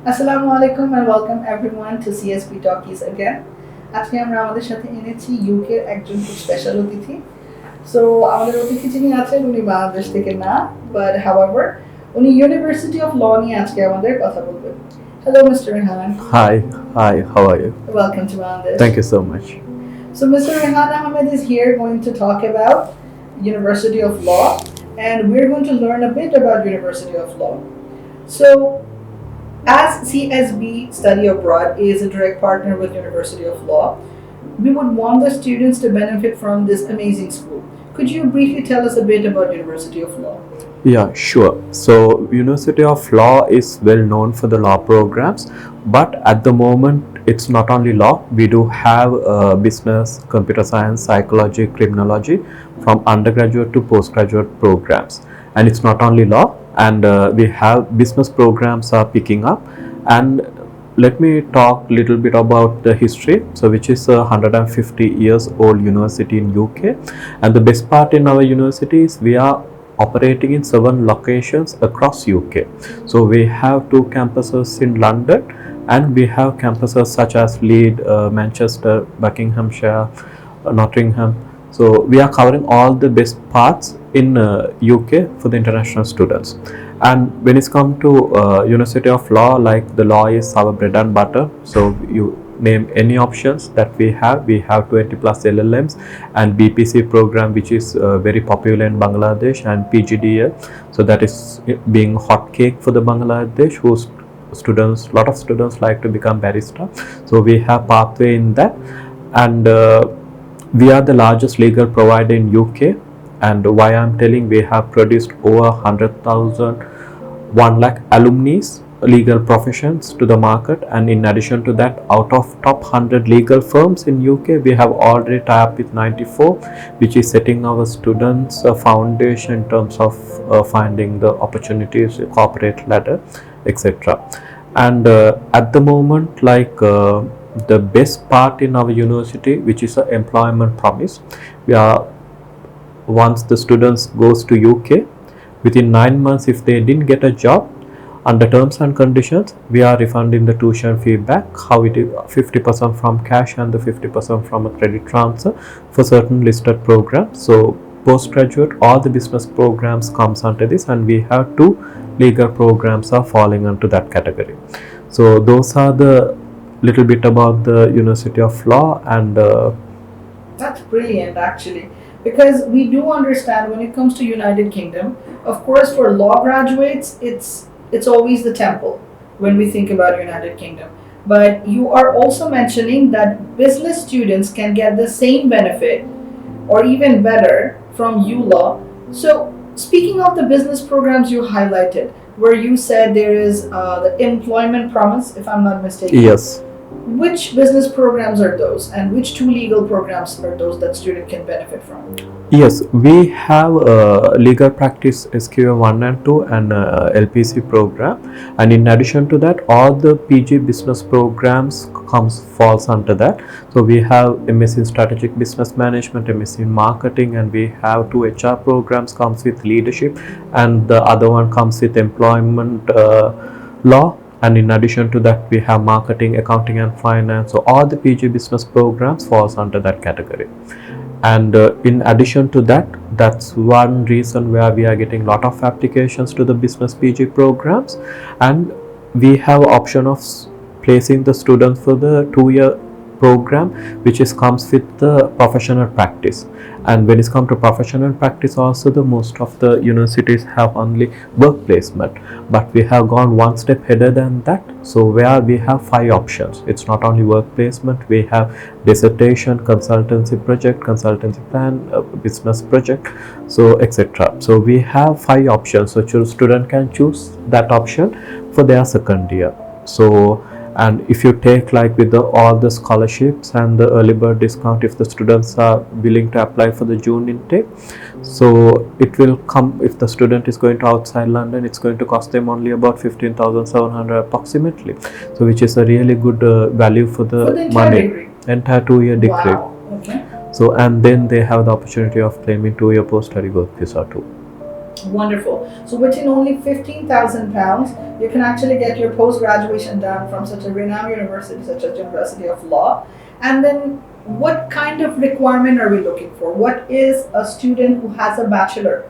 Assalamu alaikum and welcome everyone to CSB Talkies again. আজকে আমরা আমাদের সাথে এনেছি ইউকে এর একজন খুব স্পেশাল অতিথি। সো আমাদের অতিথি যিনি আছেন উনি বাংলাদেশ থেকে না, বাট হাউএভার উনি ইউনিভার্সিটি অফ ল নিয়ে আজকে আমাদের কথা বলবেন। Hello Mr. Rihan. Hi, how are you? Welcome to Bangladesh. Thank you so much. So Mr. Rihan Ahmed is here going to talk about University of Law, and we're going to learn a bit about University of Law. So as CSB Study Abroad is a direct partner with University of Law, we would want the students to benefit from this amazing school. Could you briefly tell us a bit about University of Law? Yeah, sure. So, University of Law is well known for the law programs, but at the moment, it's not only law. We do have business, computer science, psychology, criminology from undergraduate to postgraduate programs. And it's not only law, and we have business programs are picking up. And let me talk a little bit about the history, so which is a 150 years old university in UK. And the best part in our university is we are operating in 7 locations across UK. So we have 2 campuses in London, and we have campuses such as Leeds, Manchester, Buckinghamshire, Nottingham. So we are covering all the best parts in UK for the international students. And when it's come to University of Law, like the law is our bread and butter. So you name any options that we have 20 plus LLMs and BPC program, which is very popular in Bangladesh, and PGDL, so that is being hot cake for the Bangladesh, whose students, lot of students like to become barrister. So we have pathway in that. And we are the largest legal provider in UK. And why I'm telling, we have produced over 100,000, 1 lakh alumni legal professions to the market. And in addition to that, out of top 100 legal firms in UK, we have already tied up with 94, which is setting our students a foundation in terms of finding the opportunities, corporate ladder, etc. And at the moment, like the best part in our university, which is an employment promise, we are, once the students goes to UK, within 9 months, if they didn't get a job, under terms and conditions, we are refunding the tuition fee back. How it is 50% from cash and the 50% from a credit transfer for certain listed programs. So postgraduate, all the business programs comes under this, and we have 2 legal programs are falling into that category. So those are the little bit about the University of Law. And That's brilliant, actually, because we do understand when it comes to United Kingdom, of course, for law graduates, it's always the temple when we think about United Kingdom. But you are also mentioning that business students can get the same benefit or even better from ULaw. So, speaking of the business programs you highlighted, where you said there is the employment promise, if I'm not mistaken. yes. Which business programs are those, and which 2 legal programs are those that student can benefit from? Yes, we have legal practice SQA 1 and 2 and LPC program, and in addition to that, all the PG business programs falls under that. So we have MSc in strategic business management, MSc in marketing, and we have 2 HR programs comes with leadership, and the other one comes with employment law. And in addition to that, we have marketing, accounting and finance. So all the PG business programs falls under that category. And in addition to that, that's one reason where we are getting lot of applications to the business PG programs. And we have option of placing the students for the 2-year program, which is comes with the professional practice. And when it's come to professional practice, also the most of the universities have only work placement, but we have gone one step ahead than that. So where we have 5 options, it's not only work placement, we have dissertation, consultancy project, consultancy plan, business project, so etc. So we have 5 options, so student can choose that option for their second year. So, and if you take like with all the scholarships and the early bird discount, if the students are willing to apply for the June intake, so it will come, if the student is going to outside London, it's going to cost them only about 15,700 approximately, so which is a really good value for the money, entire 2-year degree. Wow. Okay. So, and then they have the opportunity of claiming 2-year post-study work visa too. Wonderful. So within only £15,000, you can actually get your post-graduation done from such a renowned university such as University of Law. And then what kind of requirement are we looking for? What is a student who has a bachelor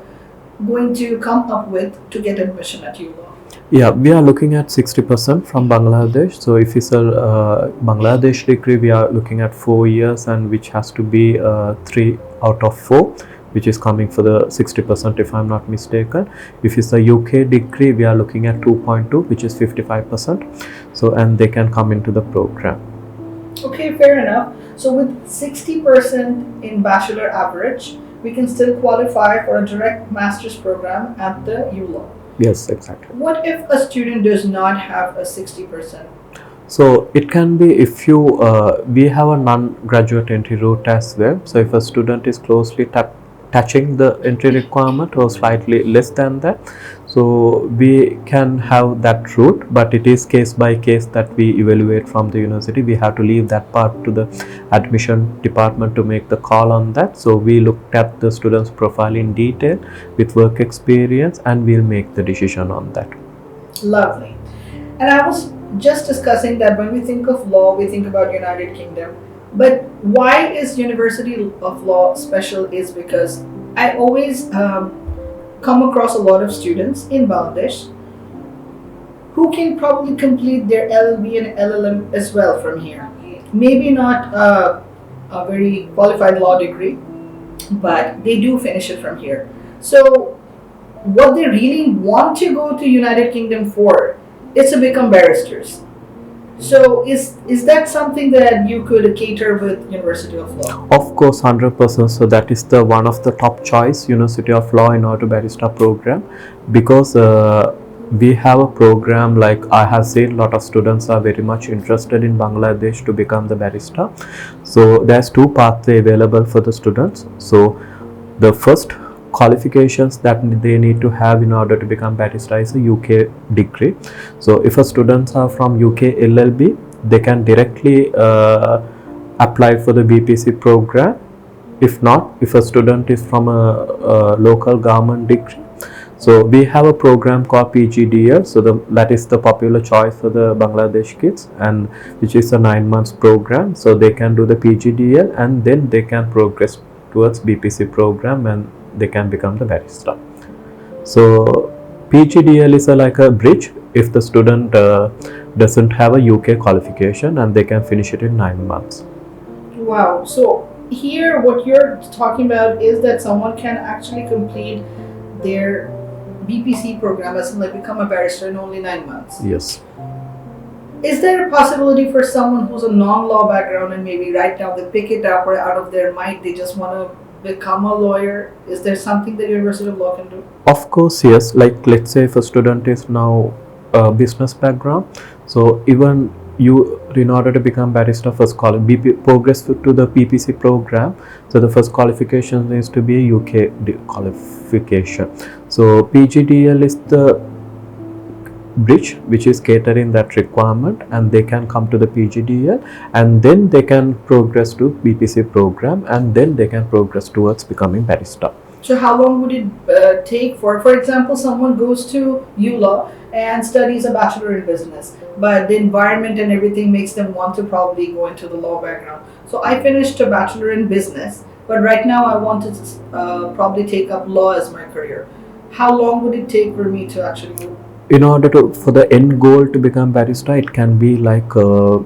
going to come up with to get admission at ULaw? Yeah, we are looking at 60% from Bangladesh. So if it's a Bangladesh degree, we are looking at 4 years, and which has to be 3 out of 4, which is coming for the 60% if I'm not mistaken. If it's a UK degree, we are looking at 2.2, which is 55%. So, and they can come into the program. Okay, fair enough. So with 60% in bachelor average, we can still qualify for a direct master's program at the ULaw. Yes, exactly. What if a student does not have a 60%? So it can be if you we have a non-graduate entry route as well. So if a student is closely touching the entry requirement or slightly less than that, so we can have that route, but it is case by case that we evaluate from the university. We have to leave that part to the admission department to make the call on that. So we looked at the student's profile in detail with work experience, and we'll make the decision on that. Lovely. And I was just discussing that when we think of law, we think about United Kingdom. But why is University of Law special is because I always come across a lot of students in Bangladesh who can probably complete their LLB and LLM as well from here. Maybe not a very qualified law degree, but they do finish it from here. So what they really want to go to United Kingdom for is to become barristers. So is that something that you could cater with University of Law? Of course, 100%. So that is the one of the top choice, University of Law in order to barrister program, because we have a program like I have seen a lot of students are very much interested in Bangladesh to become the barrister. So there's two pathways available for the students. So the first qualifications that they need to have in order to become barrister is a UK degree. So if a students are from UK LLB, they can directly apply for the BPC program. If not, if a student is from a local government degree, so we have a program called PGDL. So that is the popular choice for the Bangladesh kids, and which is a 9 months program. So they can do the PGDL, and then they can progress towards BPC program, and they can become the barrister. So PGDL is like a bridge if the student doesn't have a UK qualification, and they can finish it in 9 months. Wow. So here what you're talking about is that someone can actually complete their BPC program as in like become a barrister in only 9 months. Yes. Is there a possibility for someone who's a non-law background and maybe right now they pick it up or out of their mind they just want to become a lawyer? Is there something that University of Law can do? Of course, yes. Like let's say if a student is now a business background, so even you, in order to become barrister, first progress to the PPC program. So the first qualification is to be a UK qualification. So PGDL is the bridge which is catering that requirement, and they can come to the PGDL, and then they can progress to BPC program, and then they can progress towards becoming barrister. So how long would it take for example, someone goes to ULaw and studies a bachelor in business, but the environment and everything makes them want to probably go into the law background. So I finished a bachelor in business, but right now I want to probably take up law as my career. How long would it take for me to actually move? In order to, for the end goal to become barrister, it can be like 4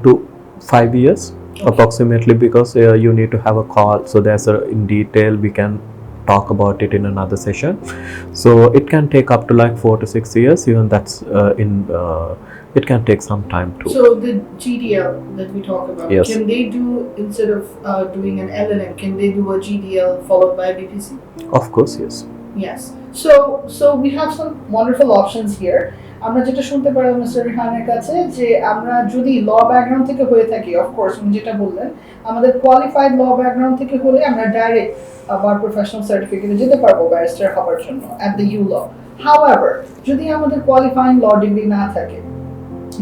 to 5 years approximately, because you need to have a call. So there's a in detail we can talk about it in another session. So it can take up to like 4 to 6 years. Even that's it can take some time too. So the GDL that we talk about, yes, can they do, instead of doing an LLM, can they do a GDL followed by BPC? Of course, yes. Yes. So we have some wonderful options here. আমরা যেটা শুনতে পারলাম mister রিহানের কাছে যে আমরা যদি ল background থেকে হয়ে থাকি, অফকোর্স উনি যেটা বললেন আমাদের কোয়ালিফাইড ল ব্যাকগ্রাউন্ড থেকে হলে আমরা ডাইরেক্ট আবার প্রফেশনাল সার্টিফিকেটে যেতে পারবো ব্যারিস্টার হওয়ার জন্য অ্যাট দ্য ULaw। হাউএভার যদি আমাদের কোয়ালিফাইং ল ডিগ্রি না থাকে,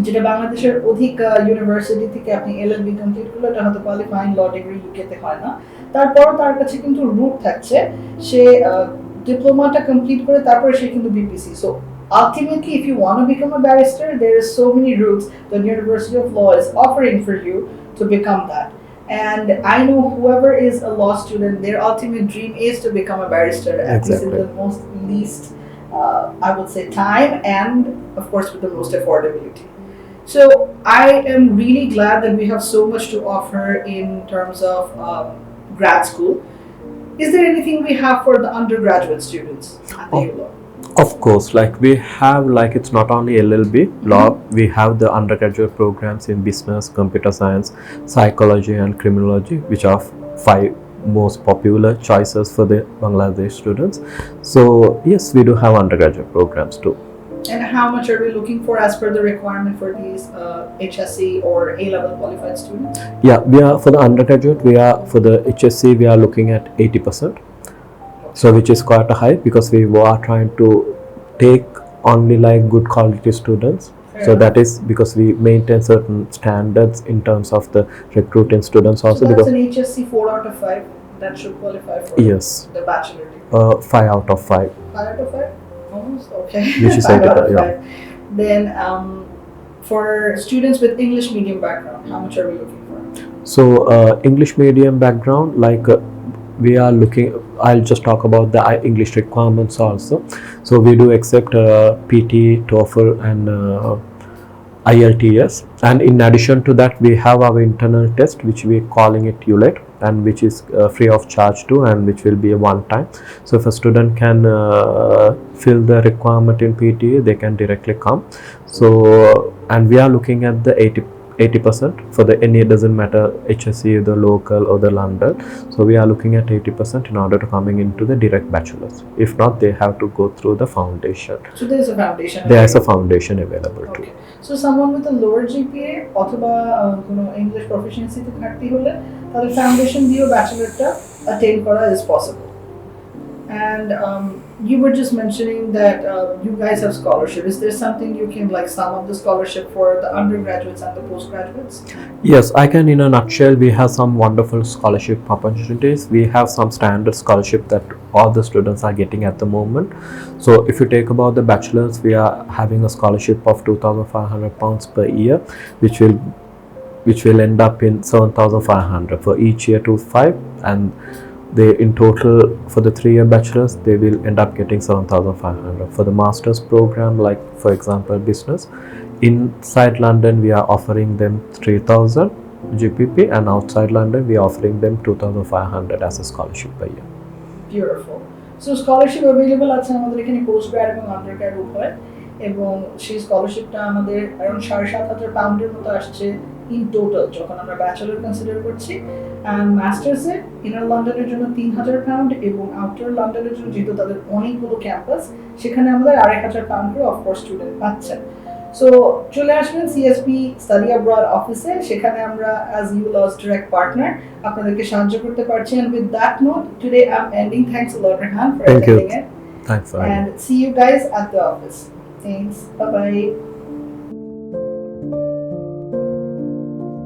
যেটা বাংলাদেশের অধিক ইউনিভার্সিটি থেকে আপনি LLB কমপ্লিট করলে এটা হয়তো কোয়ালিফাইং ল ডিগ্রি ইউকেতে হয় না, তারপরও তার কাছে কিন্তু রুট থাকছে, সে ডিপ্লোমাটা কমপ্লিট করে তারপরে সে কিন্তু BPC. So ultimately, if you want to become a barrister, there is so many routes the University of Law is offering for you to become that. And I know whoever is a law student, their ultimate dream is to become a barrister, at least in the most least, I would say, time, and of course with the most affordability. So I am really glad that we have so much to offer in terms of grad school. Is there anything we have for the undergraduate students at the law? Of course, like we have, like it's not only LLB law, we have the undergraduate programs in business, computer science, psychology and criminology, which are 5 most popular choices for the Bangladesh students. So yes, we do have undergraduate programs too. And how much are we looking for as per the requirement for these HSC or A-level qualified students? Yeah, we are for the undergraduate, we are for the HSC, we are looking at 80%. So which is quite a high, because we are trying to take only like good quality students. Fair So enough. that is because we maintain certain standards in terms of the recruiting students So also, that's because an HSC 4 out of 5 that should qualify for yes, the bachelor degree. 5 out of 5, 5 out of 5? Almost, okay. which is 5 out of 80%, 5. Then for students with English medium background, how much are we looking for? So English medium background, like we are looking, I'll just talk about the English requirements also. So we do accept PT, TOEFL and IELTS, and in addition to that we have our internal test, which we calling it ULET, and which is free of charge too, and which will be a one time. So if a student can fill the requirement in PTA, they can directly come. So and we are looking at the 80% for the any, it doesn't matter HSC, the local or the London. So we are looking at 80% in order to coming into the direct bachelor's. If not, they have to go through the foundation. So there is a foundation. There is a foundation available too. Okay. So someone with a lower GPA অথবা কোনো English proficiency তে ঘাটতি হলে তাদের foundation দিয়েও bachelorটা attain করা is possible. And you were just mentioning that you guys have scholarship. Is there something you can like sum up the scholarship for the undergraduates and the postgraduates? Yes, I can, in a nutshell, we have some wonderful scholarship opportunities. We have some standard scholarship that all the students are getting at the moment. So if you take about the bachelor's, we are having a scholarship of £2,500 per year, which will end up in 7,500 for each year to 5, and they in total for the 3-year bachelor's they will end up getting 7,500. For the master's program, like for example business, inside London we are offering them 3,000 GPP, and outside London we are offering them 2,500 as a scholarship per year. Beautiful. So scholarship available আছে আমাদের এখানে post grad এবং undergrad উভয়, এবং সেই স্কলারশিপটা আমাদের around 7,500 পাউন্ডের মতো আসছে ইন টোটাল যখন আমরা ব্যাচেলর কনসিডার করছি। অ্যান্ড মাস্টার্সে ইনার লন্ডনের জন্য 3,000 পাউন্ড, এবং আউটার লন্ডনের জন্য যেহেতু তাদের অনেকগুলো ক্যাম্পাস, সেখানে আমাদের 2,500 পাউন্ড করে অফকোর্স স্টুডেন্ট পাচ্ছেন। সো চলে আসবেন সিএসবি স্টাডি অ্যাব্রড অফিসে, সেখানে আমরা অ্যাজ ইউ লস ডিরেক্ট পার্টনার আপনাদেরকে সাহায্য করতে পারছি। And with that note, today I'm ending. Thanks a lot, Rihan, for attending it. Thanks for having me. And see you guys at the office. Thanks. Bye bye.